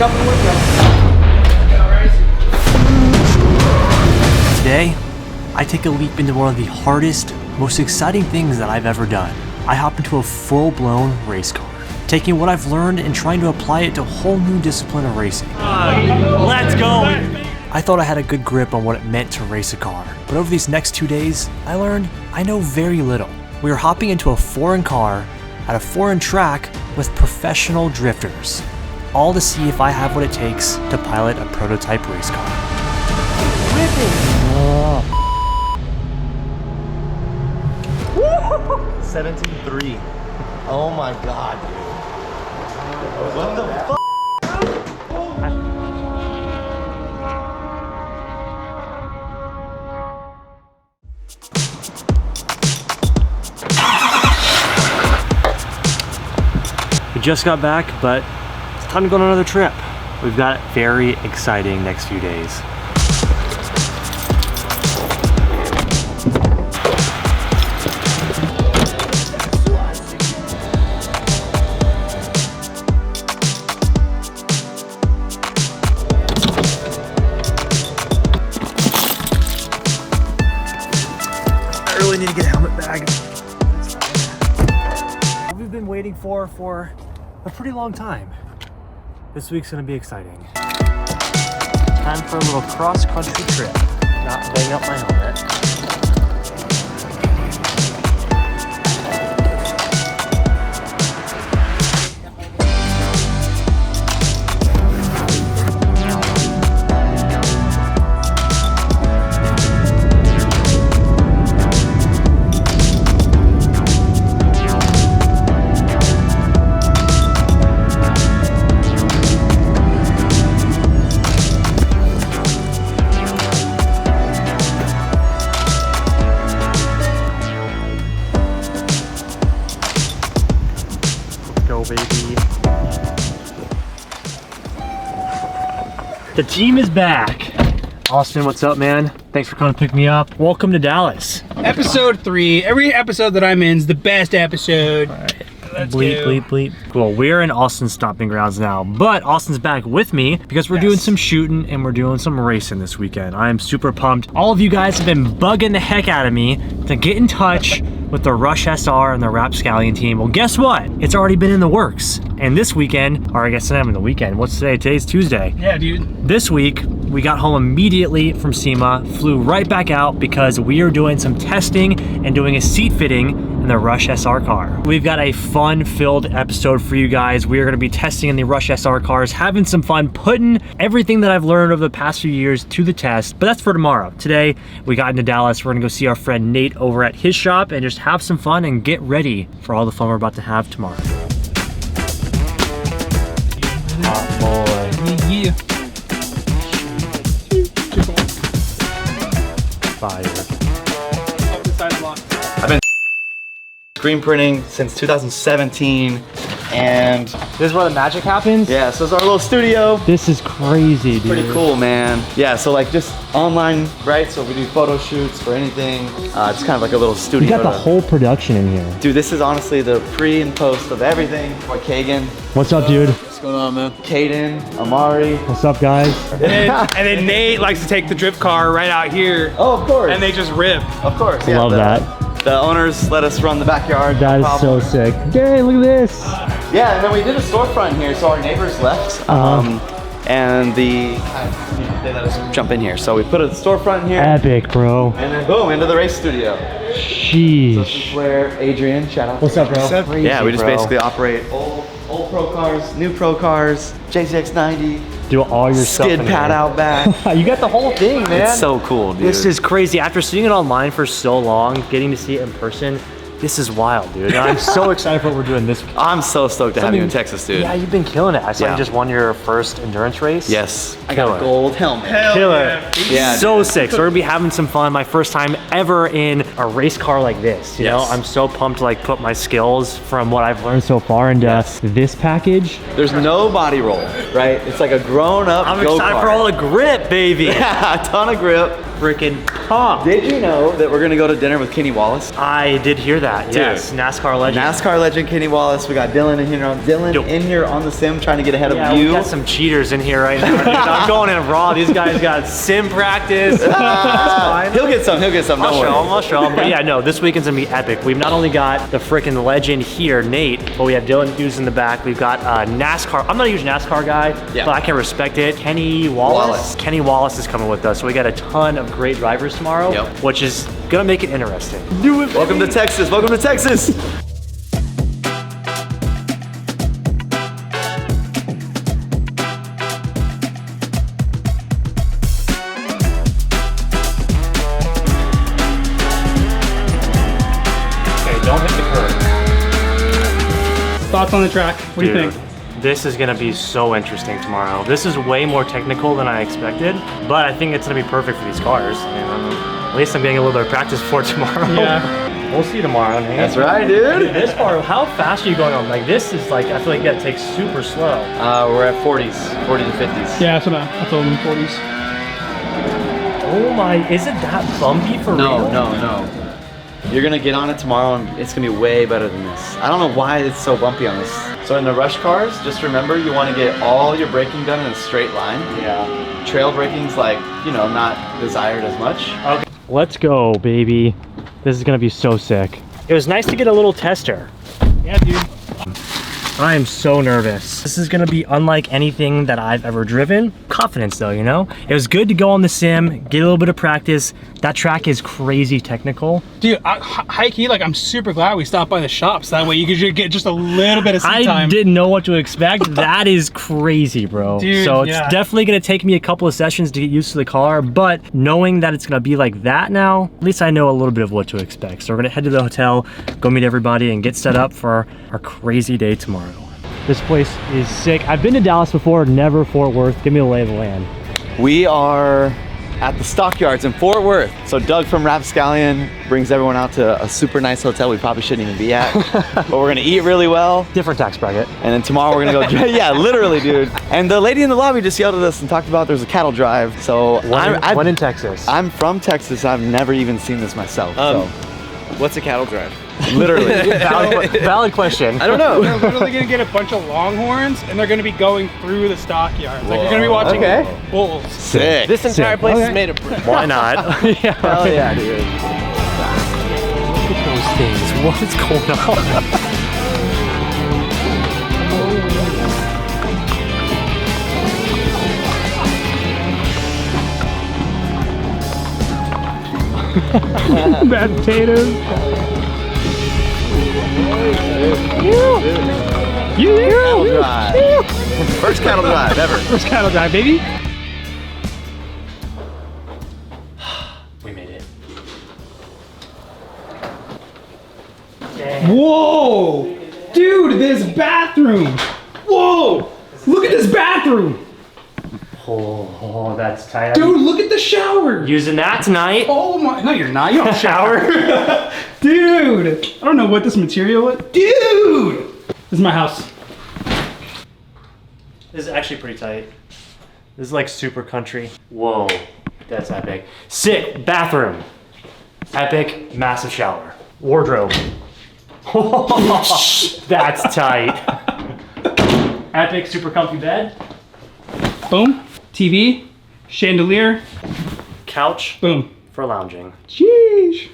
coming with you. Today, I take a leap into one of the hardest, most exciting things that I've ever done. I hop into a full-blown race car, taking what I've learned and trying to apply it to a whole new discipline of racing. Let's go! I thought I had a good grip on what it meant to race a car, but over these next 2 days, I learned I know very little. We are hopping into a foreign car at a foreign track with professional drifters, all to see if I have what it takes to pilot a prototype race car. Ripping! 17.3. Oh my god, dude. What the fuck? We just got back, but it's time to go on another trip. We've got very exciting next few days. I really need to get a helmet bag. We've been waiting for a pretty long time. This week's gonna be exciting. Time for a little cross-country trip. Not laying up my helmet. Baby. The team is back. Austin, what's up, man? Thanks for coming to pick me up. Welcome to Dallas. Episode 3. Every episode that I'm in is the best episode. All right. Let's bleep, go. bleep, bleep. Cool, we're in Austin's stomping grounds now, but Austin's back with me because we're doing some shooting and we're doing some racing this weekend. I am super pumped. All of you guys have been bugging the heck out of me to get in touch with the Rush SR and the Rapscallion team. Well, guess what? It's already been in the works. And this weekend, or I guess I'm in the weekend. What's today? Today's Tuesday. Yeah, dude. This week, we got home immediately from SEMA, flew right back out because we are doing some testing and doing a seat fitting in the Rush SR car. We've got a fun-filled episode for you guys. We are gonna be testing in the Rush SR cars, having some fun, putting everything that I've learned over the past few years to the test, but that's for tomorrow. Today, we got into Dallas. We're gonna go see our friend Nate over at his shop and just have some fun and get ready for all the fun we're about to have tomorrow. Hot boy. Yeah. Fire. I've been screen printing since 2017, and This is where the magic happens? yeah, so it's our little studio. This is crazy, dude. Pretty cool, man. Yeah, so like just online, right? So we do photo shoots for anything. It's kind of like a little studio. You got the whole production in here. Dude, this is honestly the pre and post of everything. Boy, Kagan, What's up, dude? What's going on, man? Kaden, Amari. What's up, guys? And then Nate likes to take the drift car right out here, Oh, of course. and they just rip. of course. Yeah, Love that. The owners let us run the backyard. That no is so problem. sick. Dang, look at this. Yeah, and then we did a storefront here, so our neighbors left. And they let us jump in here. So we put a storefront here, Epic, bro. and then boom, into the race studio. This Sheesh. is where Adrian, shout out. What's up, bro? Crazy, yeah, we just basically operate old pro cars, new pro cars, JZX90, Do all your stuff skid in pad here. out back. You got the whole thing, man. It's so cool, dude. This is crazy. After seeing it online for so long, getting to see it in person, this is wild, dude. And I'm so excited for what we're doing this week. I'm so stoked to have you in Texas, dude. Yeah, you've been killing it. I saw Yeah. you just won your first endurance race. Yes, I got a gold helmet. Killer. Yeah, So sick. So we're gonna be having some fun. My first time ever in a race car like this. You know, Yes. I'm so pumped to like put my skills from what I've learned so far into Yes. this package. There's no body roll, right? It's like a grown-up I'm go-kart. excited for all the grip, baby. Yeah, a ton of grip. freaking pumped. Did you know that we're gonna go to dinner with Kenny Wallace? I did hear that. Dude. Yes, NASCAR legend. NASCAR legend Kenny Wallace. We got Dylan in here. Dylan in here on the sim trying to get ahead of you. We got some cheaters in here right now. Dude, I'm going in raw. These guys got sim practice. That's fine. He'll get some. He'll get some. I'll show him. But yeah, no, this weekend's gonna be epic. We've not only got the freaking legend here, Nate, but we have Dylan Hughes in the back. We've got NASCAR. I'm not a huge NASCAR guy, but I can respect it. Kenny Wallace. Kenny Wallace is coming with us. So we got a ton of great drivers tomorrow, which is gonna make it interesting. Do it. Welcome to Texas. Welcome to Texas. Thoughts on the track? What do you think? This is gonna be so interesting tomorrow. This is way more technical than I expected, but I think it's gonna be perfect for these cars. And at least I'm getting a little bit of practice for it tomorrow. Yeah. We'll see tomorrow, man. That's right, dude. This car, how fast are you going on? Like this is like, I feel like you gotta take super slow. We're at 40s, 40 to 50s. Yeah, that's what I told him, 40s. Oh my, is it that bumpy for real? No. You're gonna get on it tomorrow and it's gonna be way better than this. I don't know why it's so bumpy on this. So in the rush cars, just remember you wanna get all your braking done in a straight line. Yeah. Trail braking's like, you know, not desired as much. Okay. Let's go, baby. This is gonna be so sick. It was nice to get a little tester. Yeah, dude. I am so nervous. This is gonna be unlike anything that I've ever driven. Confidence though, you know? It was good to go on the sim, get a little bit of practice. That track is crazy technical. Dude, high key, like I'm super glad we stopped by the shops. That way you could get just a little bit of seat time. I didn't know what to expect. That is crazy, bro. Dude, so it's definitely gonna take me a couple of sessions to get used to the car, but knowing that it's gonna be like that now, at least I know a little bit of what to expect. So we're gonna head to the hotel, go meet everybody and get set up for our crazy day tomorrow. This place is sick. I've been to Dallas before, never Fort Worth. Give me a lay of the land. We are at the Stockyards in Fort Worth. So Doug from Rapscallion brings everyone out to a super nice hotel we probably shouldn't even be at. But we're gonna eat really well. Different tax bracket. And then tomorrow we're gonna go, yeah, literally, dude. And the lady in the lobby just yelled at us and talked about there's a cattle drive. So When in Texas. I'm from Texas. I've never even seen this myself. So. What's a cattle drive? Literally. Valid question. I don't know. We're literally gonna get a bunch of longhorns and they're gonna be going through the stockyards. Like you're gonna be watching bulls. Sick. This entire place is made of brick. Why not? Yeah. Hell yeah, dude. Look at those things. What is going on? Bad potatoes. Cattle drive. First cattle drive ever. First cattle drive, baby. We made it. Whoa! Dude, this bathroom! Whoa! Look at this bathroom! Oh, that's tight. Dude, look at the shower! Using that tonight. Oh my, no you're not, you don't shower. Dude, I don't know what this material is. Dude! This is my house. This is actually pretty tight. This is like super country. Whoa, that's epic. Sick bathroom. Epic, massive shower. Wardrobe. That's tight. Epic, super comfy bed. Boom. TV. Chandelier. Couch. Boom. For lounging. Sheesh.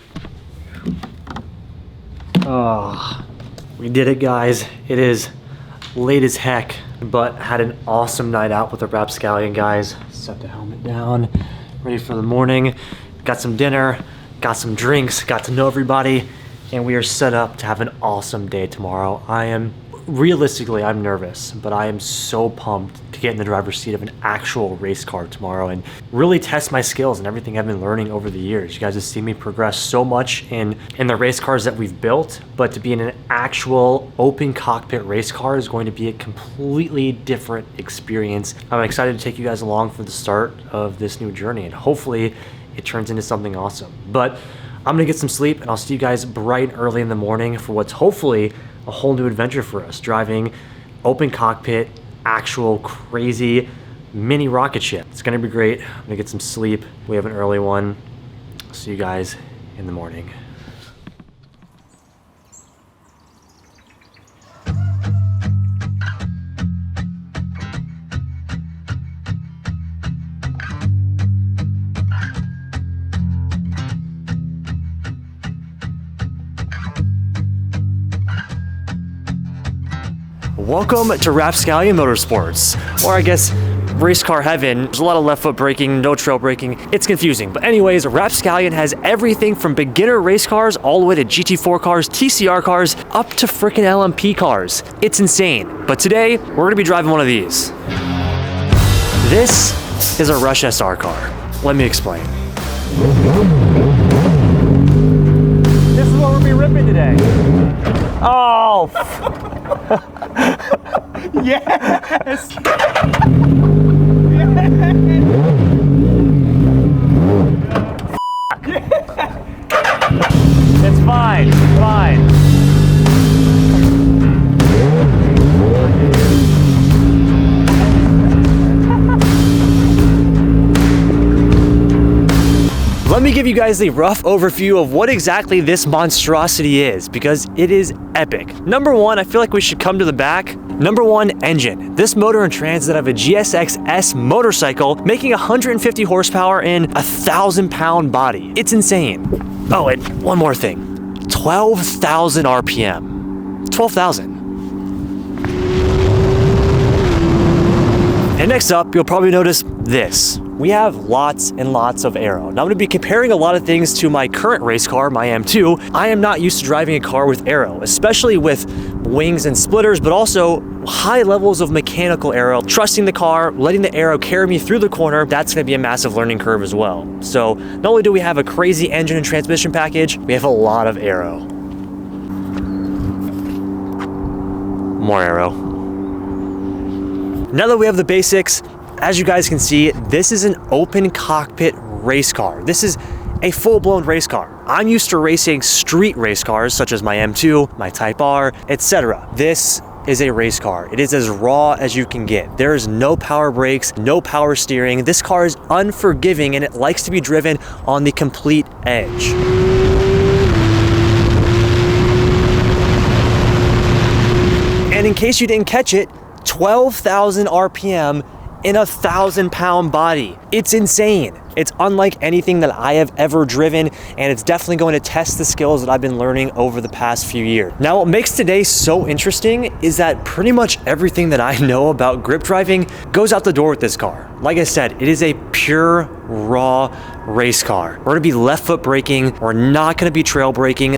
Oh, we did it, guys. It is late as heck, but had an awesome night out with the Rapscallion guys. Set the helmet down, ready for the morning. Got some dinner, got some drinks, got to know everybody, and we are set up to have an awesome day tomorrow. Realistically, I'm nervous, but I am so pumped to get in the driver's seat of an actual race car tomorrow and really test my skills and everything I've been learning over the years. You guys have seen me progress so much in the race cars that we've built, but to be in an actual open cockpit race car is going to be a completely different experience. I'm excited to take you guys along for the start of this new journey, and hopefully it turns into something awesome. But I'm gonna get some sleep, and I'll see you guys bright and early in the morning for what's hopefully a whole new adventure for us, driving open cockpit, actual crazy mini rocket ship. It's gonna be great. I'm gonna get some sleep. We have an early one. See you guys in the morning. Welcome to Rapscallion Motorsports, or I guess race car heaven. There's a lot of left foot braking, no trail braking. It's confusing. But anyways, Rapscallion has everything from beginner race cars all the way to GT4 cars, TCR cars, up to freaking LMP cars. It's insane. But today, we're gonna be driving one of these. This is a Rush SR car. Let me explain. This is what we're gonna be ripping today. Oh, Yes! it's fine, it's fine. Let me give you guys a rough overview of what exactly this monstrosity is, because it is epic. Number one, I feel like we should come to the back. Number one, engine. This motor and transit of a GSX-S motorcycle making 150 horsepower in a 1,000-pound body. It's insane. Oh, and one more thing. 12,000 RPM. 12,000. And next up, you'll probably notice this. We have lots and lots of aero. Now I'm gonna be comparing a lot of things to my current race car, my M2. I am not used to driving a car with aero, especially with wings and splitters, but also high levels of mechanical aero. Trusting the car, letting the aero carry me through the corner, that's gonna be a massive learning curve as well. So not only do we have a crazy engine and transmission package, we have a lot of aero. More aero. Now that we have the basics, as you guys can see, this is an open cockpit race car. This is a full-blown race car. I'm used to racing street race cars such as my M2, my Type R, etc. This is a race car. It is as raw as you can get. There is no power brakes, no power steering. This car is unforgiving and it likes to be driven on the complete edge. And in case you didn't catch it, 12,000 RPM in a 1,000-pound body. It's insane. It's unlike anything that I have ever driven, and it's definitely going to test the skills that I've been learning over the past few years. Now, what makes today so interesting is that pretty much everything that I know about grip driving goes out the door with this car. Like I said, it is a pure, raw race car. We're gonna be left foot braking. We're not gonna be trail braking.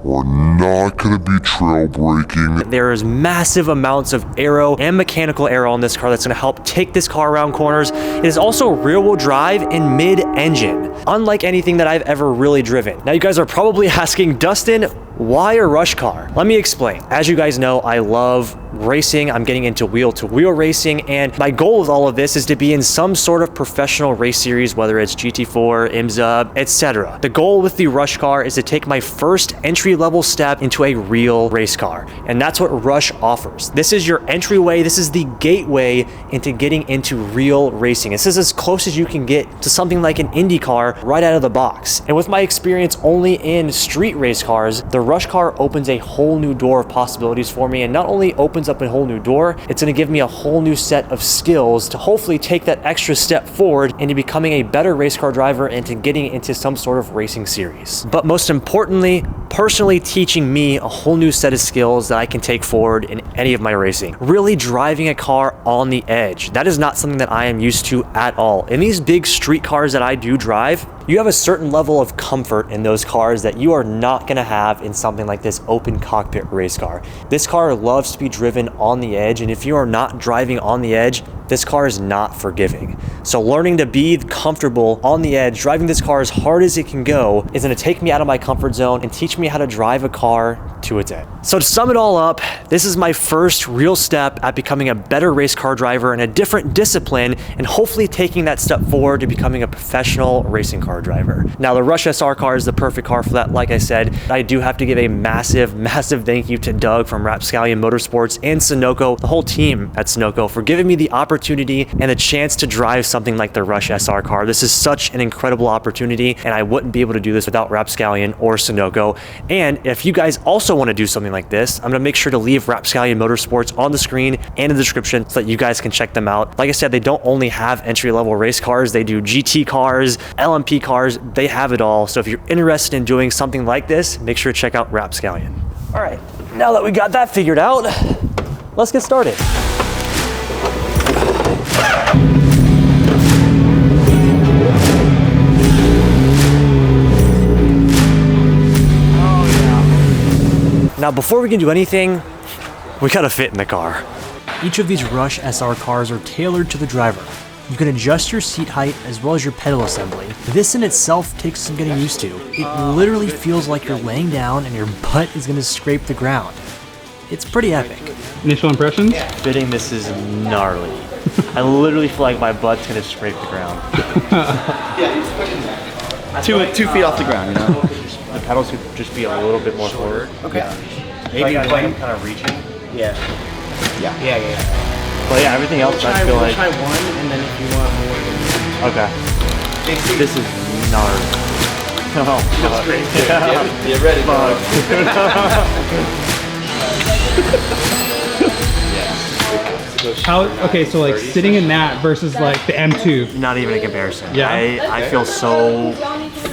There's massive amounts of aero and mechanical aero on this car that's gonna help take this car around corners. It is also rear wheel drive and mid-engine, unlike anything that I've ever really driven. Now you guys are probably asking, Dustin, why a rush car? Let me explain. As you guys know, I love racing. I'm getting into wheel-to-wheel racing, and my goal with all of this is to be in some sort of professional race series, whether it's GT4, IMSA, etc. The goal with the Rush car is to take my first entry-level step into a real race car, and that's what Rush offers. This is your entryway. This is the gateway into getting into real racing. This is as close as you can get to something like an Indy car right out of the box. And with my experience only in street race cars, the Rush car opens a whole new door of possibilities for me, and not only opens up a whole new door, it's going to give me a whole new set of skills to hopefully take that extra step forward into becoming a better race car driver and to getting into some sort of racing series. But most importantly, personally teaching me a whole new set of skills that I can take forward in any of my racing. Really driving a car on the edge. That is not something that I am used to at all. In these big street cars that I do drive, you have a certain level of comfort in those cars that you are not going to have in something like this open cockpit race car. This car loves to be driven on the edge, and if you are not driving on the edge, this car is not forgiving. So learning to be comfortable on the edge, driving this car as hard as it can go, is going to take me out of my comfort zone and teach me how to drive a car to a 10. So to sum it all up, this is my first real step at becoming a better race car driver in a different discipline, and hopefully taking that step forward to becoming a professional racing car driver. Now the Rush SR car is the perfect car for that. Like I said, I do have to give a massive thank you to Doug from Rapscallion Motorsports and Sunoco, the whole team at Sunoco, for giving me the opportunity and the chance to drive something like the Rush SR car. This is such an incredible opportunity, and I wouldn't be able to do this without Rapscallion or Sunoco. And if you guys also want to do something like this, I'm gonna make sure to leave Rapscallion Motorsports on the screen and in the description so that you guys can check them out. Like I said, they don't only have entry-level race cars, they do GT cars, LMP cars, they have it all. So if you're interested in doing something like this, make sure to check out Rapscallion. All right, now that we got that figured out, let's get started. Now, before we can do anything, we gotta fit in the car. Each of these Rush SR cars are tailored to the driver. You can adjust your seat height as well as your pedal assembly. This in itself takes some getting used to. It literally feels like you're laying down and your butt is gonna scrape the ground. It's pretty epic. Initial impressions? Fitting this is gnarly. I literally feel like my butt's gonna scrape the ground. Two feet off the ground, you know? The pedals could just be a little bit more forward. Okay. Maybe like I'm kind of reaching. Yeah. But yeah, everything else I feel like. Try one, and then if you want more. Okay. This is gnarly. Oh, fuck. Get ready, Okay, so like sitting in that versus like the M2. Not even a comparison. Yeah. I feel so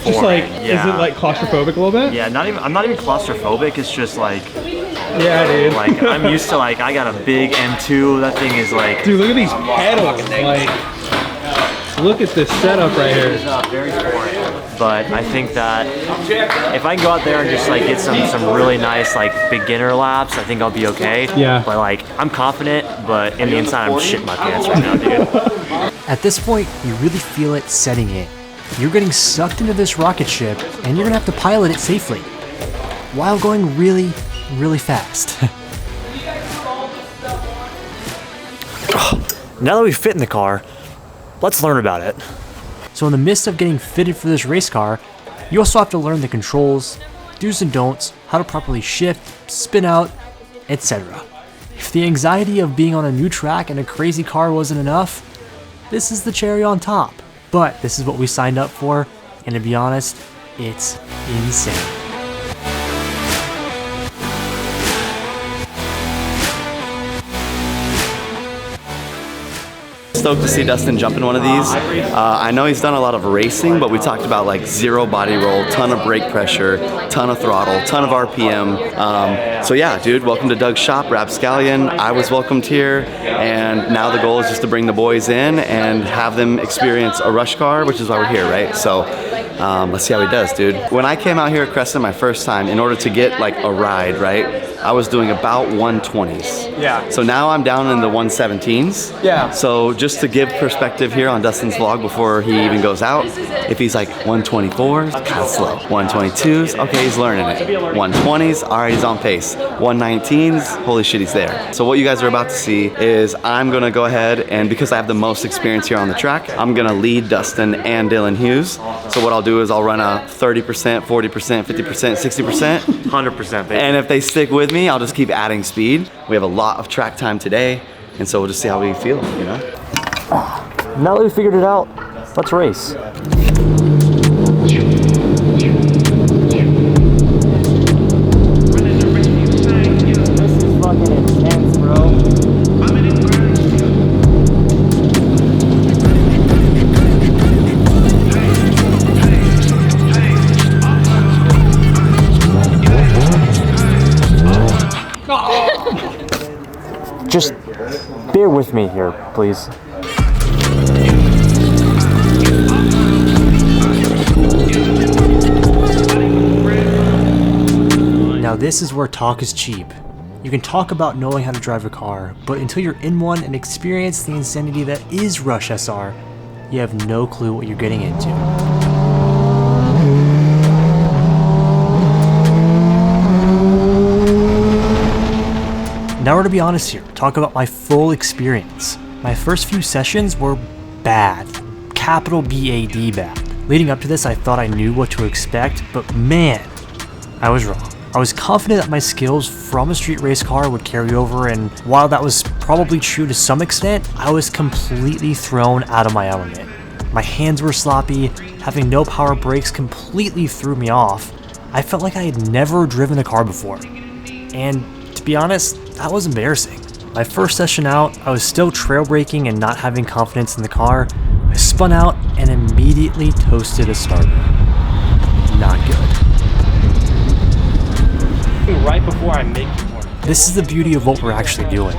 Just like, yeah. Is it like claustrophobic a little bit? Yeah, I'm not even claustrophobic, it's just like, Yeah, dude. like I'm used to like, I got a big M2, that thing is like. Dude, look at these pedals. Like, look at this setup right here. Very foreign. But I think that if I can go out there and just like get some really nice like beginner laps, I think I'll be okay. Yeah. But like, I'm confident, but in the inside I'm shitting my pants right now, dude. At this point, you really feel it setting in. You're getting sucked into this rocket ship, and you're gonna have to pilot it safely, while going really fast. Now that we fit in the car, let's learn about it. So in the midst of getting fitted for this race car, you also have to learn the controls, do's and don'ts, how to properly shift, spin out, etc. If the anxiety of being on a new track and a crazy car wasn't enough, this is the cherry on top. But this is what we signed up for, and to be honest, it's insane. Stoked to see Dustin jump in one of these. I know he's done a lot of racing, but we talked about like zero body roll, ton of brake pressure, ton of throttle, ton of RPM. So yeah, dude, welcome to Doug's shop, Rapscallion. I was welcomed here, and now the goal is just to bring the boys in and have them experience a Rush car, which is why we're here, right? So let's see how he does, dude. When I came out here at Crescent my first time, in order to get like a ride, right, I was doing about 120s. Yeah. So now I'm down in the 117s. Yeah. So just to give perspective here on Dustin's vlog before he even goes out, if he's like 124s, kind of slow. 122s, okay, he's learning it. 120s, all right, he's on pace. 119s, holy shit, he's there. So what you guys are about to see is I'm gonna go ahead, and because I have the most experience here on the track, I'm gonna lead Dustin and Dylan Hughes. So what I'll do is I'll run a 30%, 40%, 50%, 60%. 100%, baby. And if they stick with me, I'll just keep adding speed. We have a lot of track time today, and so we'll just see how we feel, you know? Now that we figured it out, let's race. This is fucking intense, bro. Just bear with me here, please. Now this is where talk is cheap. You can talk about knowing how to drive a car, but until you're in one and experience the insanity that is Rush SR, you have no clue what you're getting into. Now we're to be honest here, talk about my full experience. My first few sessions were bad, capital B-A-D bad. Leading up to this, I thought I knew what to expect, but man, I was wrong. I was confident that my skills from a street race car would carry over, and while that was probably true to some extent, I was completely thrown out of my element. My hands were sloppy, having no power brakes completely threw me off. I felt like I had never driven a car before. And to be honest, that was embarrassing. My first session out, I was still trail braking and not having confidence in the car. I spun out and immediately toasted a starter. Not good. Right before I make it. This is the beauty of what we're actually doing.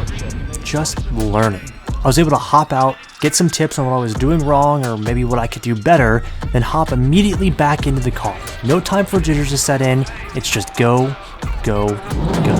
Just learning. I was able to hop out, get some tips on what I was doing wrong or maybe what I could do better, then hop immediately back into the car. No time for jitters to set in, it's just go, go, go.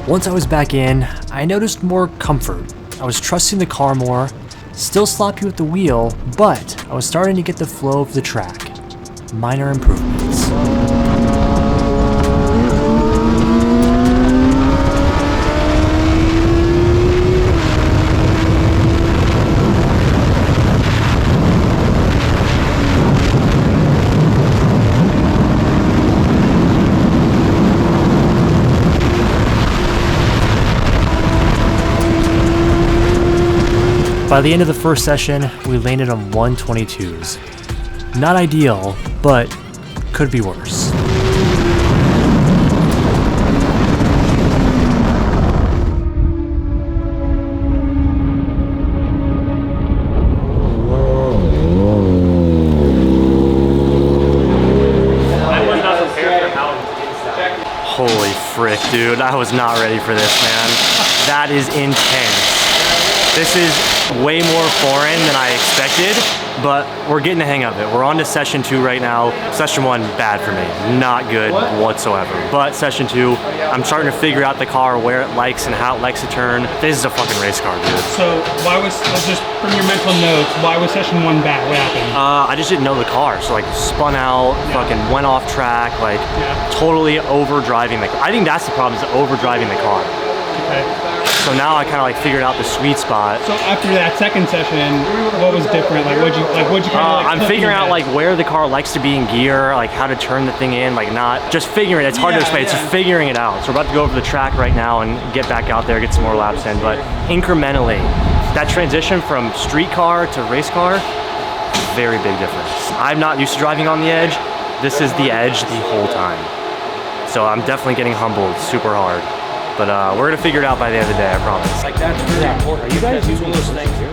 Once I was back in, I noticed more comfort. I was trusting the car more, still sloppy with the wheel, but I was starting to get the flow of the track. Minor improvements. By the end of the first session, we landed on 122s. Not ideal, but could be worse. Holy frick, dude, I was not ready for this, man. That is intense. This is way more foreign than I expected, but we're getting the hang of it. We're on to session 2 right now. Session 1, bad for me. Not good whatsoever. But session 2, I'm starting to figure out the car, where it likes and how it likes to turn. This is a fucking race car, dude. So why was, just from your mental notes, why was session 1 bad? What happened? I just didn't know the car. So like spun out, fucking went off track, like totally over driving the car. I think that's the problem, is over driving the car. Okay. So now I kind of like figured out the sweet spot. So after that second session, what was different? Like what'd you kind of I'm figuring out like where the car likes to be in gear, like how to turn the thing in, like not just figuring it. It's hard to explain. It's just figuring it out. So we're about to go over the track right now and get back out there, get some more laps in. But incrementally, that transition from street car to race car, very big difference. I'm not used to driving on the edge. This is the edge the whole time. So I'm definitely getting humbled super hard. But we're gonna figure it out by the end of the day, I promise. Like that's really important. Are you guys using those things here?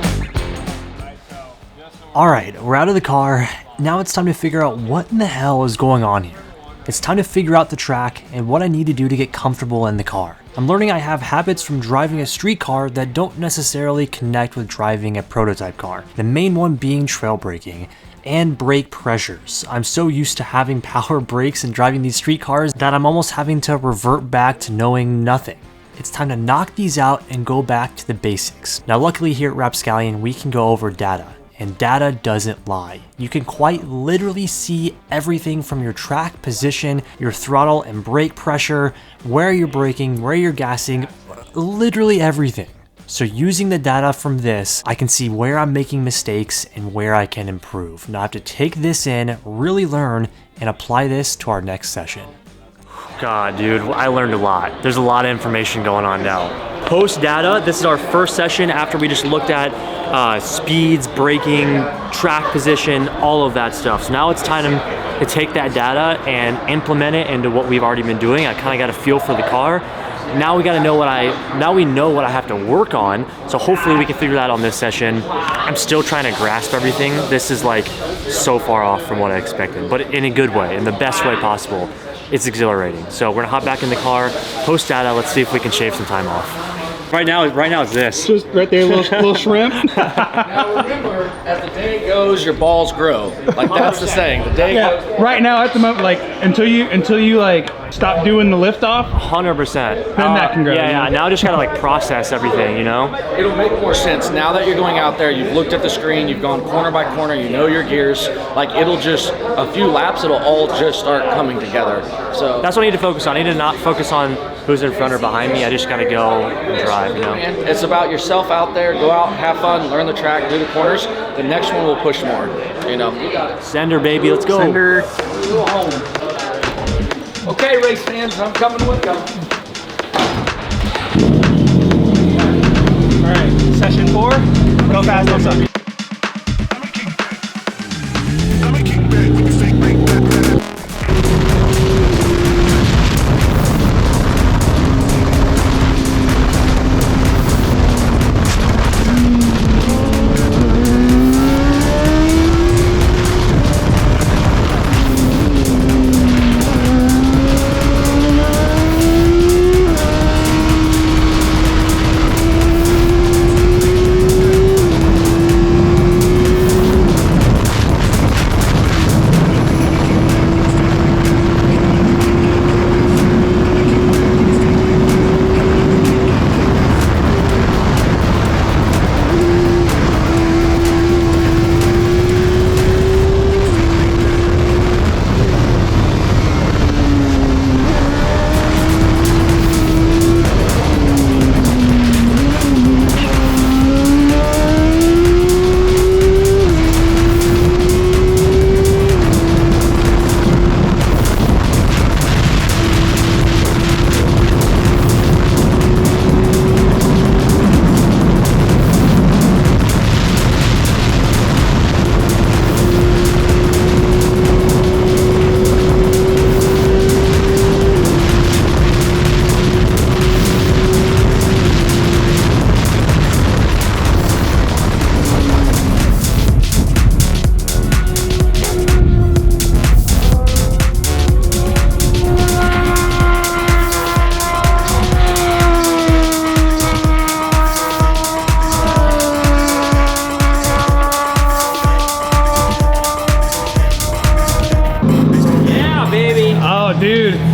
Alright, we're out of the car. Now it's time to figure out what in the hell is going on here. It's time to figure out the track and what I need to do to get comfortable in the car. I'm learning I have habits from driving a street car that don't necessarily connect with driving a prototype car. The main one being trail braking and brake pressures. I'm so used to having power brakes and driving these street cars that I'm almost having to revert back to knowing nothing. It's time to knock these out and go back to the basics. Now luckily here at Rapscallion we can go over data, and data doesn't lie. You can quite literally see everything from your track position, your throttle and brake pressure, where you're braking, where you're gassing, literally everything. So using the data from this, I can see where I'm making mistakes and where I can improve. Now I have to take this in, really learn, and apply this to our next session. God, dude, I learned a lot. There's a lot of information going on now. post data. This is our first session after we just looked at speeds, braking, track position, all of that stuff. So now it's time to take that data and implement it into what we've already been doing. I kind of got a feel for the car. Now we got to know now we know what I have to work on. So hopefully we can figure that out on this session. I'm still trying to grasp everything. This is like so far off from what I expected, but in a good way, in the best way possible. It's exhilarating. So we're gonna hop back in the car, post data, let's see if we can shave some time off. Right now it's this. Just right there, little shrimp. Now remember, as the day goes, your balls grow. Like that's the saying. The day goes. Right now, at the moment, like until you like stop doing the lift off, 100%. then that can grow. Yeah. Now I just gotta like process everything, you know? It'll make more sense now that you're going out there. You've looked at the screen. You've gone corner by corner. You know your gears. Like it'll just a few laps. It'll all just start coming together. So that's what I need to focus on. I need to not focus on who's in front or behind me. I just gotta go and drive, you know? It's about yourself out there. Go out, have fun, learn the track, do the corners. The next one will push more, you know? Sender, baby, let's go. Sender. Okay, race fans, I'm coming with you. All right, session 4. Go fast, no suck.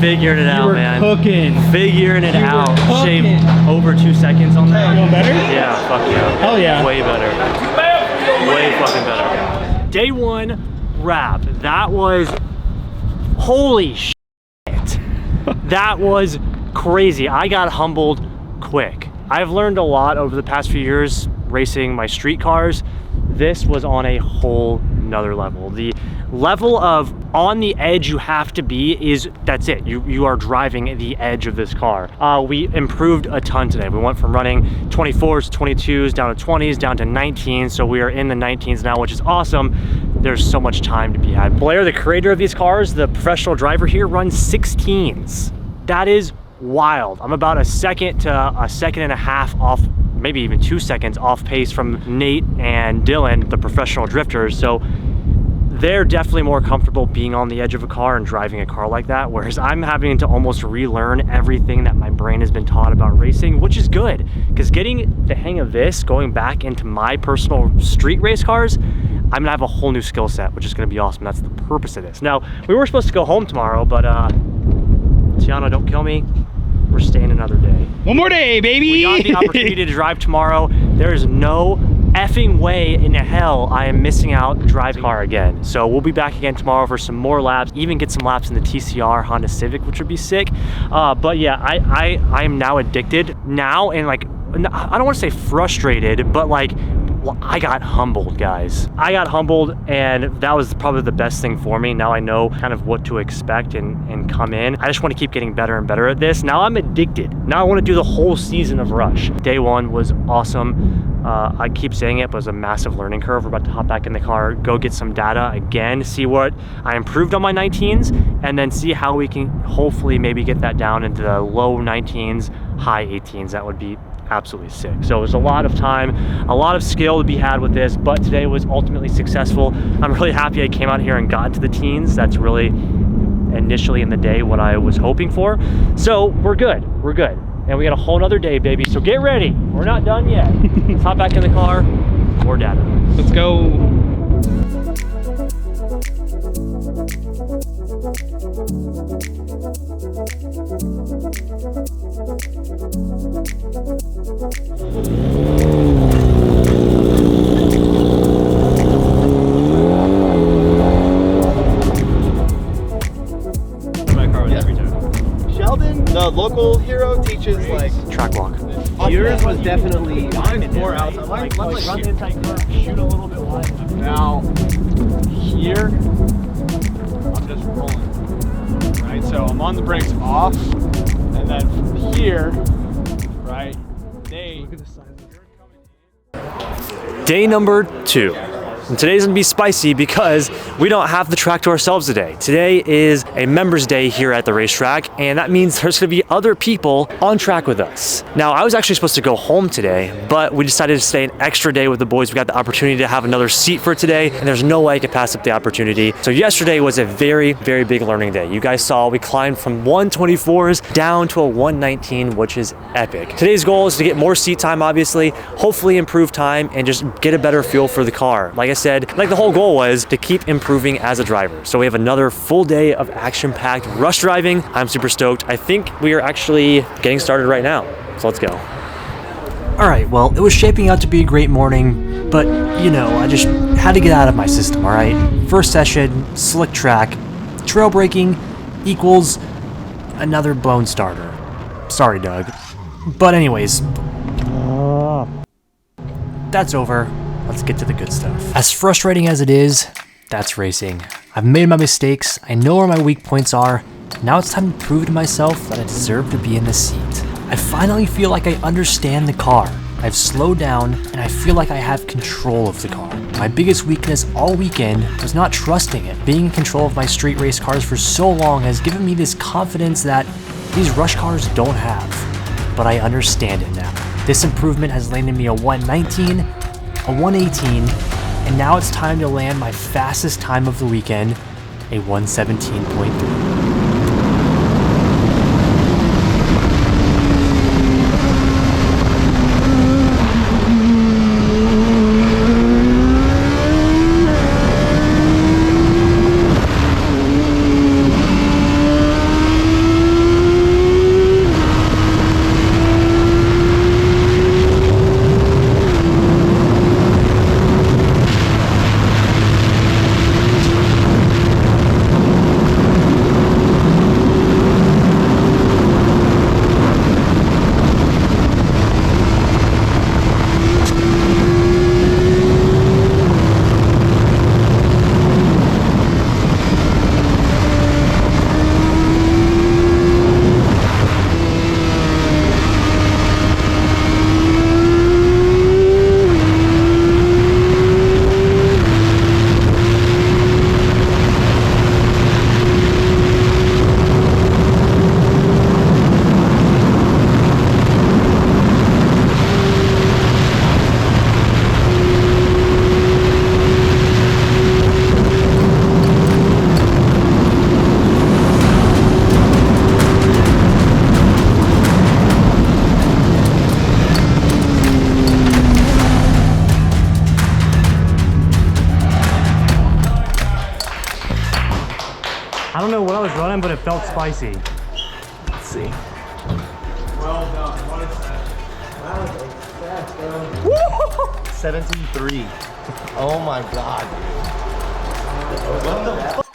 Figuring it out, man. Cooking. Figuring it out. cooking. Shaved over 2 seconds on that. Feeling better? Yeah, fuck yeah. Hell yeah. Way better. Way fucking better. Day 1 wrap. That was, holy shit. That was crazy. I got humbled quick. I've learned a lot over the past few years racing my street cars. This was on a whole nother level. The level of on the edge you have to be is, that's it. You are driving the edge of this car. We improved a ton today. We went from running 24s, 22s, down to 20s, down to 19s. So we are in the 19s now, which is awesome. There's so much time to be had. Blair, the creator of these cars, the professional driver here, runs 16s. That is wild. I'm about a second to a second and a half off, maybe even 2 seconds off pace from Nate and Dylan, the professional drifters. So they're definitely more comfortable being on the edge of a car and driving a car like that, whereas I'm having to almost relearn everything that my brain has been taught about racing, which is good, because getting the hang of this, going back into my personal street race cars, I'm gonna have a whole new skill set, which is gonna be awesome. That's the purpose of this. Now, we were supposed to go home tomorrow, but Tiana, don't kill me. We're staying another day. One more day, baby. We got the opportunity to drive tomorrow. There is no effing way in hell I am missing out driving car again. So we'll be back again tomorrow for some more laps, even get some laps in the TCR Honda Civic, which would be sick. But yeah, I am now addicted now, and like, I don't want to say frustrated, but like Well, I got humbled, guys. I got humbled, and that was probably the best thing for me. Now I know kind of what to expect and come in. I just want to keep getting better and better at this. Now I'm addicted. Now I want to do the whole season of Rush. Day one was awesome. I keep saying it, but it was a massive learning curve. We're about to hop back in the car, go get some data again, see what I improved on my 19s, and then see how we can hopefully maybe get that down into the low 19s, high 18s. That would be absolutely sick. So there's a lot of time, a lot of skill to be had with this, but today was ultimately successful. I'm really happy I came out here and got into the teens. That's really initially in the day what I was hoping for. So we're good, we're good. And we got a whole nother day, baby. So get ready, we're not done yet. Let's hop back in the car, more data. Let's go. Sheldon, the local hero, teaches like Track walk. Yours was definitely more outside. Like, run the inside curve, shoot a little bit wide. Now, here, I'm just rolling, right? So I'm on the brakes off, and then from here, right, Day number 2. And today's gonna be spicy because we don't have the track to ourselves today. Today is a members day here at the racetrack, and that means there's gonna be other people on track with us. Now, I was actually supposed to go home today, but we decided to stay an extra day with the boys. We got the opportunity to have another seat for today, and there's no way I could pass up the opportunity. So yesterday was a very, very big learning day. You guys saw we climbed from 124s down to a 119, which is epic. Today's goal is to get more seat time, obviously, hopefully improve time, and just get a better feel for the car. Like I said, like the whole goal was to keep improving as a driver. So we have another full day of action-packed rush driving. I'm super stoked. I think we are actually getting started right now. So let's go. All right, well, it was shaping out to be a great morning, but you know, I just had to get out of my system, all right? First session, slick track, trail braking equals another blown starter. Sorry, Doug. But anyways, that's over. Let's get to the good stuff. As frustrating as it is, that's racing. I've made my mistakes, I know where my weak points are. Now it's time to prove to myself that I deserve to be in the seat. I finally feel like I understand the car. I've slowed down and I feel like I have control of the car. My biggest weakness all weekend was not trusting it. Being in control of my street race cars for so long has given me this confidence that these rush cars don't have. But I understand it now. This improvement has landed me a 119, a 118, and now it's time to land my fastest time of the weekend, a 117.3. I don't know what I was running, but it felt spicy. Let's see. Well done. What is that? Wow, 17.3. Oh my god, dude. What the fuck?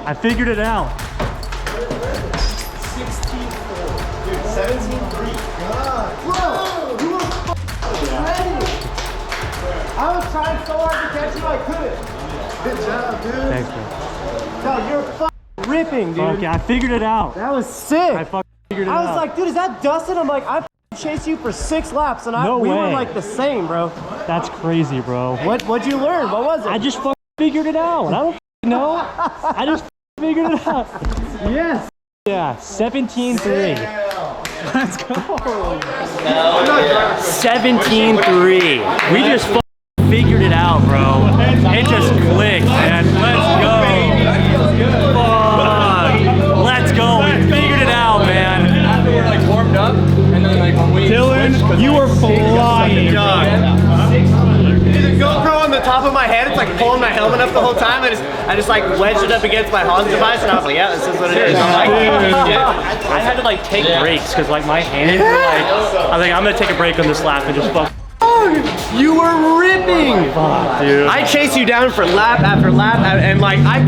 I figured it out. 16.4. Dude, 17.3. God. Bro, you were ready. Good job, dude. Thanks, man. Dog, you're ripping, dude. Okay, I figured it out. That was sick. I figured it out. I was like, dude, is that Dustin? I'm like, I chased you for 6 laps, and we were like the same, bro. That's crazy, bro. What'd you learn? What was it? I just figured it out. I don't know. I just figured it out. Yes. Yeah, 17-3. Let's go. 17-3. We just figured it out, bro. It just clicked, man. Let's go. Fuck. Let's go. We figured it out, man. After we're like warmed up, and then like when we Dylan, you are flying. The GoPro on the top of my head, it's like pulling my helmet up the whole time. I just like wedged it up against my Hans device, and I was like, yeah, this is what it is. I'm like, I had to like take breaks because like my hands were like, I was like, I'm gonna take a break on this lap and just fuck. you were ripping. Fuck, dude. I chase you down for lap after lap, and like I'd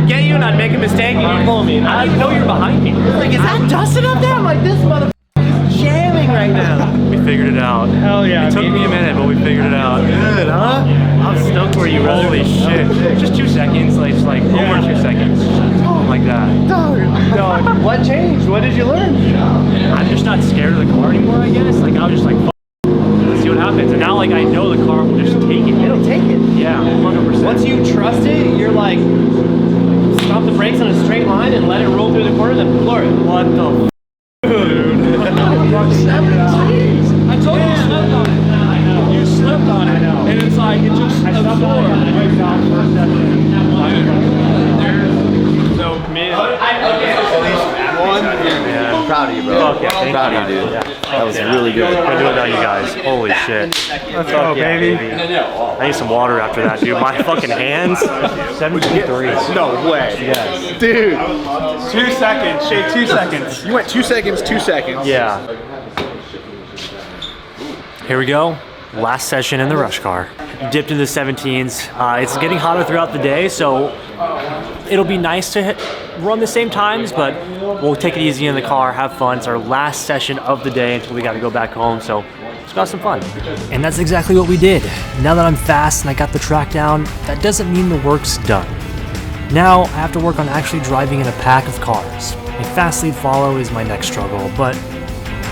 get you and I'd make a mistake and you'd pull me. And I didn't know you were behind me. Like, is that Dustin up there? I'm like, this motherfucker is jamming right now. We figured it out. Hell yeah. It took me a minute, but we figured it out. Good, huh? I'm stoked for you, brother. Holy shit. Just 2 seconds, like over 2 seconds. Something like that. Dog, what changed? What did you learn? I'm just not scared of the car anymore, I guess. Like, I was just like, let's see what happens. And now, like, I know the car will just take it. It'll take it. Yeah, 100%. Once you trust it, you're like, stop the brakes on a straight line and let it roll through the corner, then floor it. What the dude? I told you you slipped on it. I know. You slipped on it, and it's like it just absorbed. So, man. Proud of you, bro. Fuck yeah, thank Proud you, of you, dude. guys. That was really good. I do it without you guys. Holy shit. Let's go, baby. I need some water after that, dude. My fucking hands. 17-3. No way. Yes. Dude. 2 seconds. Shake 2 seconds. You went 2 seconds, 2 seconds. Yeah. Here we go. Last session in the rush car. Dipped into the 17s. It's getting hotter throughout the day, so it'll be nice to run the same times, but we'll take it easy in the car, have fun. It's our last session of the day until we got to go back home, so let's got some fun. And that's exactly what we did. Now that I'm fast and I got the track down, that doesn't mean the work's done. Now I have to work on actually driving in a pack of cars. A fast lead follow is my next struggle, but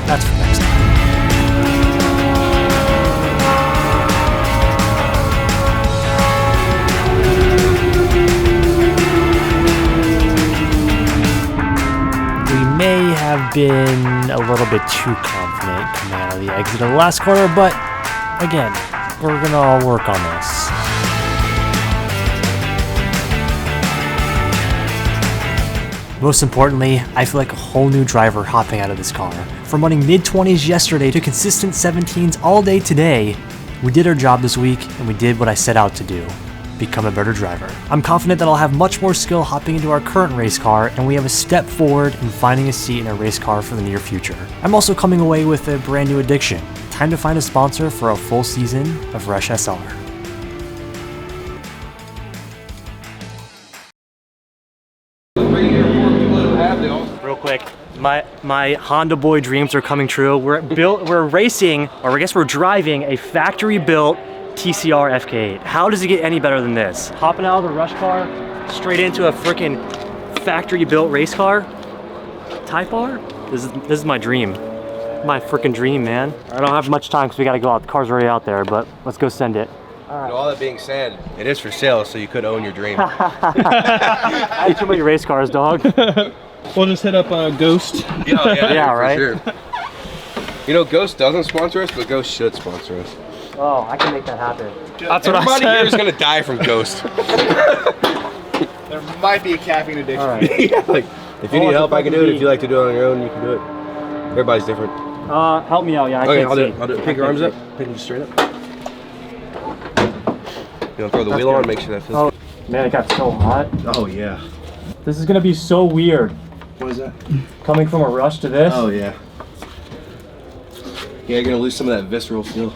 that's for next time. May have been a little bit too confident coming out of the exit of the last corner, but again, we're gonna all work on this. Most importantly, I feel like a whole new driver hopping out of this car. From running mid-20s yesterday to consistent 17s all day today, we did our job this week and we did what I set out to do. Become a better driver. I'm confident that I'll have much more skill hopping into our current race car, and we have a step forward in finding a seat in a race car for the near future. I'm also coming away with a brand new addiction. Time to find a sponsor for a full season of Rush SR. Real quick, my Honda boy dreams are coming true. We're racing, or I guess we're driving a factory-built TCR FK8. How does it get any better than this? Hopping out of the rush car, straight into a freaking factory-built race car. Type R? This is my dream. My freaking dream, man. I don't have much time because we gotta go out. The car's already out there, but let's go send it. All that being said, it is for sale, so you could own your dream. I have too many race cars, dog. We'll just hit up Ghost. Yeah, right? Sure. You know, Ghost doesn't sponsor us, but Ghost should sponsor us. Oh, I can make that happen. That's what I Everybody said. here is gonna die from Ghost. There might be a caffeine addiction. All right. Yeah, like, if you need help, I can do it. If you like to do it on your own, you can do it. Everybody's different. Help me out. Yeah, I Okay, can't I'll do see. it. I'll do it. Pick your arms up. Pick them straight up. You know, throw the wheel on, make sure that feels Oh, man, it got so hot. good. Oh, yeah. This is gonna be so weird. What is that? Coming from a rush to this. Oh, yeah. Yeah, you're gonna lose some of that visceral feel.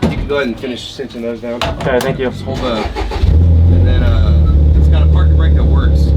You can go ahead and finish cinching those down. Okay, thank you. Hold up. And then it's got a parking brake that works.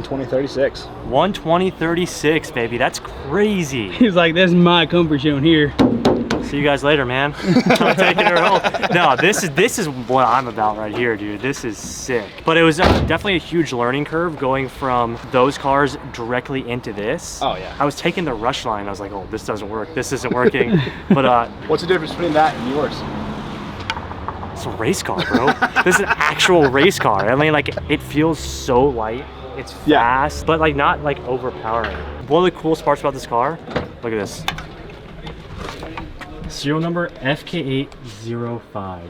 120.36. 120.36, baby. That's crazy. He's like, "That's my comfort zone here." See you guys later, man. I'm taking her home. No, this is what I'm about right here, dude. This is sick. But it was definitely a huge learning curve going from those cars directly into this. Oh yeah. I was taking the rush line. I was like, oh, this doesn't work. This isn't working. But what's the difference between that and yours? it's a race car, bro. This is an actual race car. I mean, like, it feels so light. It's fast, but like not like overpowering. One of the coolest parts about this car, look at this. Serial number FK805.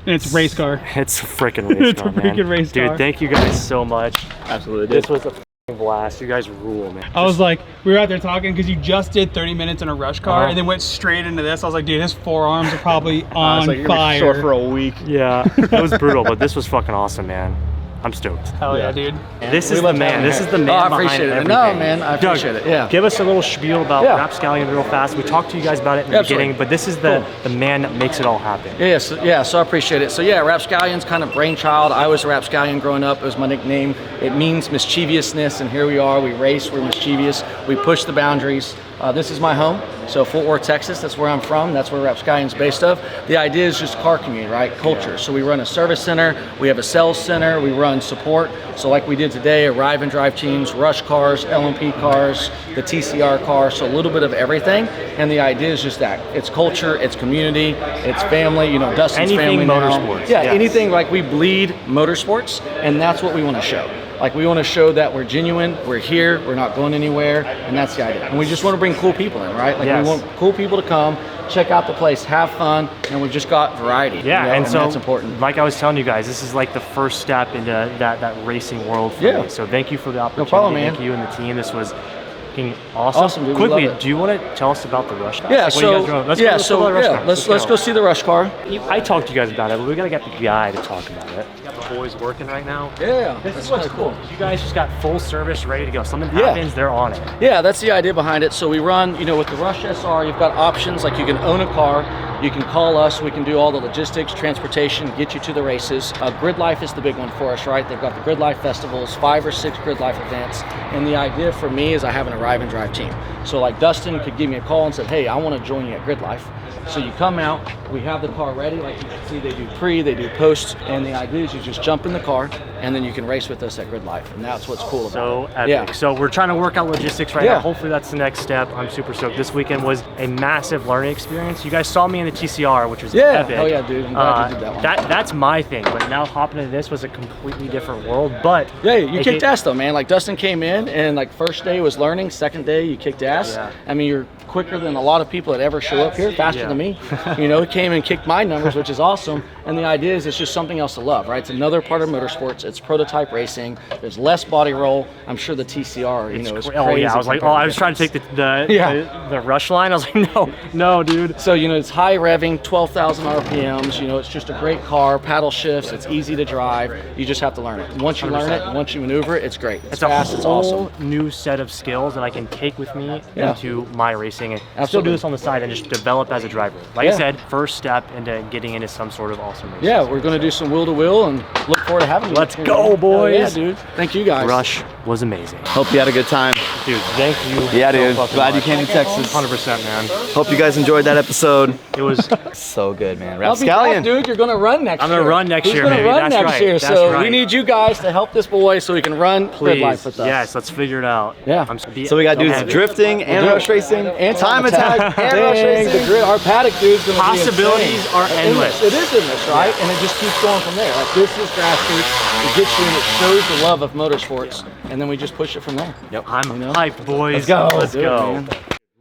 And it's a race car. It's a freaking race It's car, a freaking race car. Dude, thank you guys so much. Absolutely. This was a freaking blast. You guys rule, man. I was like, we were out there talking because you just did 30 minutes in a rush car Uh-huh. and then went straight into this. I was like, dude, his forearms are probably on It's like you're gonna be fire. short for a week. Yeah, it was brutal, but this was fucking awesome, man. I'm stoked. Hell yeah, dude. This is the man. This is the man Oh, I behind appreciate it. everything. No, man, I Doug, appreciate it. Yeah. Give us a little spiel about Rapscallion real fast. We talked to you guys about it in the Absolutely. beginning, but this is the man that makes it all happen. Yeah, so I appreciate it. So yeah, Rapscallion's kind of brainchild. I was a Rapscallion growing up. It was my nickname. It means mischievousness, and here we are. We race, we're mischievous. We push the boundaries. This is my home, so Fort Worth, Texas. That's where I'm from. That's where Rapscallion's based of. The idea is just car community, right? Culture. So we run a service center. We have a sales center. We run support. So like we did today, arrive and drive teams, rush cars, LMP cars, the TCR car. So a little bit of everything. And the idea is just that. It's culture, it's community, it's family. You know, Dustin's Anything family now. motorsports. Yeah, Yes. anything. Like we bleed motorsports, and that's what we want to show. Like we want to show that we're genuine, we're here, we're not going anywhere, and that's the idea. And we just want to bring cool people in, right? Like Yes. we want cool people to come, check out the place, have fun, and we've just got variety. Yeah, you know, and so that's important. like I was telling you guys, this is like the first step into that racing world for me. So thank you for the opportunity. problem, man. Thank you and the team. This was fucking awesome. Awesome, dude. We Quickly, love it. do you want to tell us about the rush car? Yeah, Like, what you guys so drove? Let's yeah, go, let's go to the rush car. let's go see the rush car. I talked to you guys about it, but we gotta get the guy to talk about it. We got the boys working right now. Yeah, This that's is what's kinda cool. You guys just got full service, ready to go. Something happens, they're on it. Yeah, that's the idea behind it. So we run, you know, with the Rush SR, you've got options like you can own a car, you can call us, we can do all the logistics, transportation, get you to the races. Grid Life is the big one for us, right? They've got the Grid Life festivals, 5 or 6 Grid Life events. And the idea for me is I have an arrive and drive team. So like Dustin could give me a call and said, hey, I want to join you at Grid Life. So you come out, we have the car ready, like you can see they do pre, they do post, and the idea is you just jump in the car and then you can race with us at Grid Life, and that's what's cool about So it. epic. Yeah. So we're trying to work out logistics right Yeah. now. Hopefully that's the next step. I'm super stoked. This weekend was a massive learning experience. You guys saw me in the TCR, which was epic. Hell yeah, dude. I'm glad you did that one. That's my thing, but now hopping into this was a completely different world. But Yeah, you it kicked get- ass though, man. Like Dustin came in and like first day was learning, second day you kicked ass. Yeah. I mean, you're quicker than a lot of people that ever show up here, faster Yeah. than me. You know, he came and kicked my numbers, which is awesome. And the idea is it's just something else to love, right? It's another part of motorsports. It's prototype racing. There's less body roll. I'm sure the TCR, you know, is crazy. Oh yeah, I was like, compared I was trying to take the Yeah. the rush line. I was like, no, dude. So, you know, it's high revving, 12,000 RPMs. You know, it's just a great car, paddle shifts. It's easy to drive. You just have to learn it. Once you learn it, once you maneuver it, it's great. It's It's fast, a it's whole awesome. new set of skills that I can take with me Yeah. into my racing and still Absolutely. do this on the side and just develop as a driver. Like I Yeah. said, first step into getting into some sort of awesome race. Yeah, we're going to do some wheel to wheel and look forward to having you. Let's here, go, man. boys. Hell yeah, dude. Thank you guys. Rush was amazing. Hope you had a good time. Dude, thank you. Yeah, so dude. fucking Glad you much. came to Texas. 100%, man. Hope you guys enjoyed that episode. It was So good, man. I'll be back, Rapscallion. dude. You're going to run next I'm year. gonna run next He's year, gonna baby. run That's next right. year. That's So we right. need you guys to help this boy so he can run Grid Life with us. Yes, let's figure it out. Yeah. So we got to do Okay. drifting and do it. rush racing And time attack and rush Dang, racing. the grid, our paddock dude's going to be Possibilities insane. are endless. It is endless, right? And it just keeps going from there. Like this is grassroots. It gets you and it shows the love of motorsports, and then we just push it from there. Yep. I'm hyped, boys. Let's go. Let's Do it, go. man.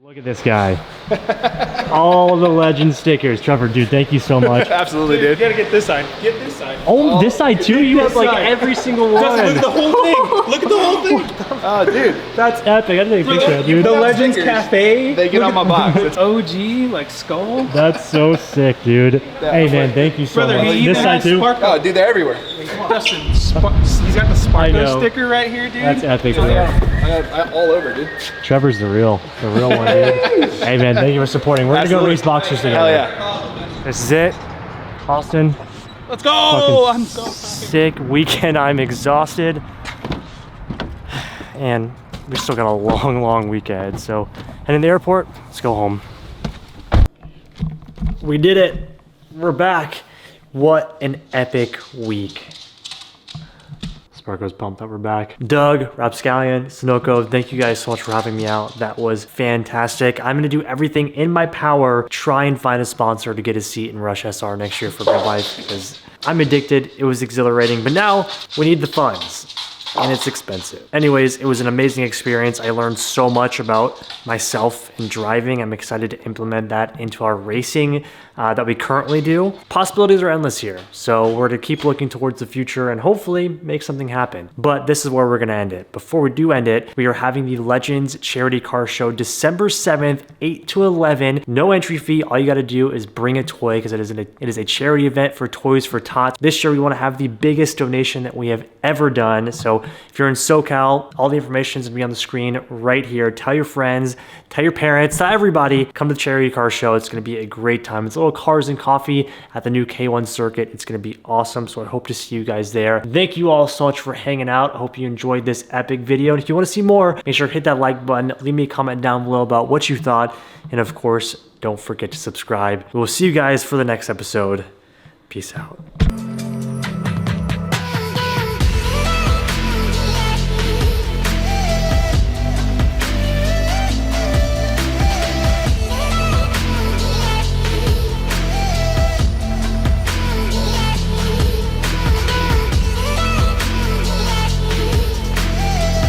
Look at this guy. All the legend stickers. Trevor, dude, thank you so much. Absolutely, dude. You gotta get this side. Get this side. Oh, this side too? You have like side. every single one. Look at the whole thing. Look at the whole thing. Oh, dude. That's epic. I didn't take a picture of that, dude. The Legends Cafe. They get on my box. It's OG, like skull. That's so sick, dude. Hey, man, thank you so Brother, much. he even This side has too? Sparko. oh, dude, they're everywhere. Dustin, he's got the I know. Sparko sticker right here, dude. That's epic, dude. I got all over, dude. Trevor's the real one, dude. Hey, man, thank you for supporting. We're going to go Absolutely. race boxers together. Hell yeah. This is it. Austin, Let's go! Fucking I'm so sick weekend. I'm exhausted. And we still got a long, long weekend. So, heading to the airport, let's go home. We did it. We're back. What an epic week. Sparko's pumped that we're back. Doug, Rapscallion, Sunoco, thank you guys so much for having me out. That was fantastic. I'm gonna do everything in my power, try and find a sponsor to get a seat in Rush SR next year for my wife, because I'm addicted. It was exhilarating, but now we need the funds. And it's expensive. Anyways, it was an amazing experience. I learned so much about myself and driving. I'm excited to implement that into our racing that we currently do. Possibilities are endless here. So we're to keep looking towards the future and hopefully make something happen. But this is where we're gonna end it. Before we do end it, we are having the Legends Charity Car Show December 7th, 8 to 11. No entry fee. All you gotta do is bring a toy because it is a charity event for Toys for Tots. This year we wanna have the biggest donation that we have ever done. So if you're in SoCal, all the information is gonna be on the screen right here. Tell your friends, tell your parents, tell everybody, come to the Charity Car Show. It's gonna be a great time. It's a little cars and coffee at the new K1 circuit. It's gonna be awesome, so I hope to see you guys there. Thank you all so much for hanging out. I hope you enjoyed this epic video. And if you wanna see more, make sure to hit that like button, leave me a comment down below about what you thought, and of course, don't forget to subscribe. We'll see you guys for the next episode. Peace out.